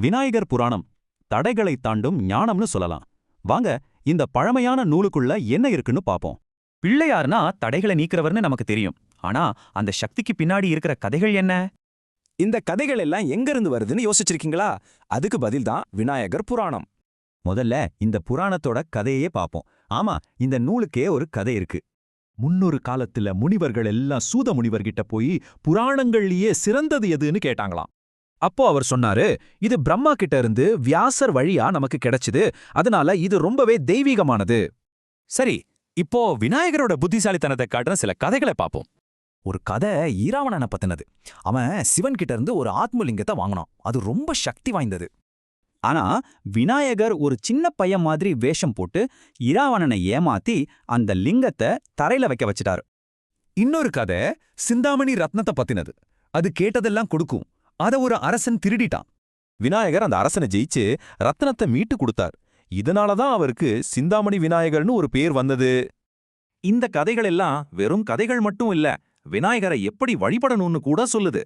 விநாயகர் புராணம் தடைகளை தாண்டும் ஞானம்னு சொல்லலாம். வாங்க இந்த பழமையான நூலுக்குள்ள என்ன இருக்குன்னு பாப்போம். பிள்ளையார்னா தடைகளை நீக்கிறவர்னு நமக்கு தெரியும். ஆனா அந்த சக்திக்கு பின்னாடி இருக்கிற கதைகள் என்ன? இந்த கதைகள் எல்லாம் எங்கிருந்து வருதுன்னு யோசிச்சிருக்கீங்களா? அதுக்கு பதில்தான் விநாயகர் புராணம். முதல்ல இந்த புராணத்தோட கதையே பாப்போம். ஆமா, இந்த நூலுக்கே ஒரு கதை இருக்கு. முன்னொரு காலத்துல முனிவர்கள் எல்லாம் சூத முனிவர்கிட்ட போய் புராணங்கள்லயே சிறந்தது எதுன்னு கேட்டாங்களாம். அப்போ அவர் சொன்னாரு, இது பிரம்மா கிட்ட இருந்து வியாசர் வழியா நமக்கு கிடைச்சது, அதனால இது ரொம்பவே தெய்வீகமானது. சரி, இப்போ விநாயகரோட புத்திசாலித்தனத்தை காட்டுற சில கதைகளை பாப்போம். ஒரு கதை ஈராவணனை பத்தினது. அவன் சிவன் கிட்ட இருந்து ஒரு ஆத்மலிங்கத்தை வாங்கினான். அது ரொம்ப சக்தி வாய்ந்தது. ஆனா விநாயகர் ஒரு சின்ன பையன் மாதிரி வேஷம் போட்டு இராவணனை ஏமாத்தி அந்த லிங்கத்தை தரையில வைக்க வச்சிட்டாரு. இன்னொரு கதை சிந்தாமணி ரத்னத்தை பத்தினது. அது கேட்டதெல்லாம் கொடுக்கும். அத ஒரு அரசன் திருடிட்டான். விநாயகர் அந்த அரசனை ஜெயிச்சு ரத்னத்தை மீட்டு கொடுத்தார். இதனாலதான் அவருக்கு சிந்தாமணி விநாயகர்னு ஒரு பேர் வந்தது. இந்த கதைகள் எல்லாம் வெறும் கதைகள் மட்டும் இல்ல, விநாயகரை எப்படி வழிபடணும்னு கூட சொல்லுது.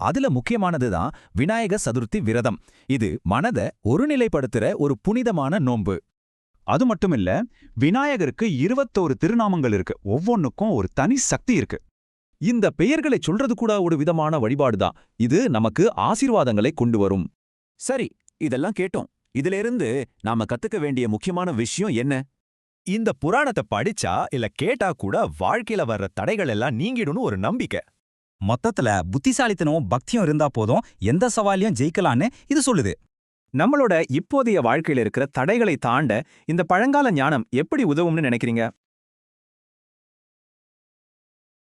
அதுல முக்கியமானதுதான் விநாயக சதுர்த்தி விரதம். இது மனதை ஒருநிலைப்படுத்துற ஒரு புனிதமான நோன்பு. அது மட்டுமில்ல, விநாயகருக்கு 21 திருநாமங்கள் இருக்கு. ஒவ்வொன்னுக்கும் ஒரு தனி சக்தி இருக்கு. இந்த பெயர்களை சொல்றது கூட ஒரு விதமான வழிபாடுதான். இது நமக்கு ஆசீர்வாதங்களை கொண்டு வரும். சரி, இதெல்லாம் கேட்டோம். இதிலிருந்து நாம கத்துக்க வேண்டிய முக்கியமான விஷயம் என்ன? இந்த புராணத்தை படிச்சா இல்ல கேட்டா கூட வாழ்க்கையில வர்ற தடைகள் எல்லாம் நீங்கிடும்னு ஒரு நம்பிக்கை. மொத்தத்துல புத்திசாலித்தனமும் பக்தியும் இருந்தா போதும், எந்த சவாலையும் ஜெயிக்கலான்னு இது சொல்லுது. நம்மளோட இப்போதைய வாழ்க்கையில இருக்கிற தடைகளை தாண்ட இந்த பழங்கால ஞானம் எப்படி உதவும்னு நினைக்கிறீங்க?